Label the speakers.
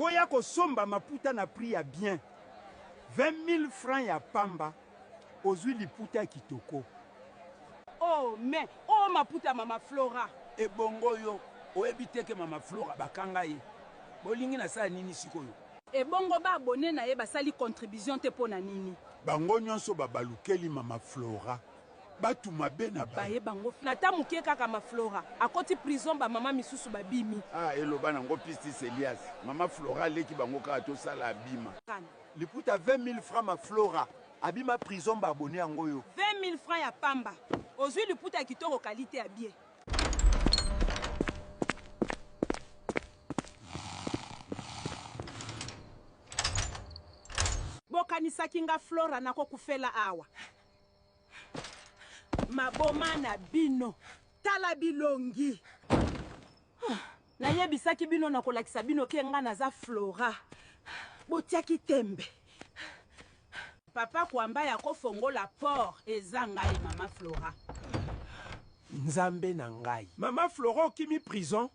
Speaker 1: boya ko somba maputa na prix ya bien 20 000 francs ya pamba ozwi liputa kitoko.
Speaker 2: Oh mais oh maputa mama Flora
Speaker 3: e bongo yo oyebi ke mama Flora bakanga ye bolingi na sa nini sikoyo
Speaker 2: e bongo ba abonné na ye basali contribution te pona nini
Speaker 1: bango nyonso babalukeli mama Flora batuma be na
Speaker 2: baye bango nata mukie kaka mama Flora akoti prison ba mama misusu babimi
Speaker 1: eloba nango Pistis Elias mama Flora leki bango kaka tosala abima liputa 20 000 francs ma Flora abima prison ba abonné yango yo
Speaker 2: 20 000 francs ya pamba ozwi liputa kitoko qualité ya bien. Bokanisaki nga Flora nako kufela awa maboma na bino tala bilongi nayebisaki bino na kolakisa bino ke nga naza Flora botiaki tembe papa kwamba ya kofongola port eza ngai mama Flora
Speaker 3: nzambe na ngai
Speaker 1: mama Flora okimi prison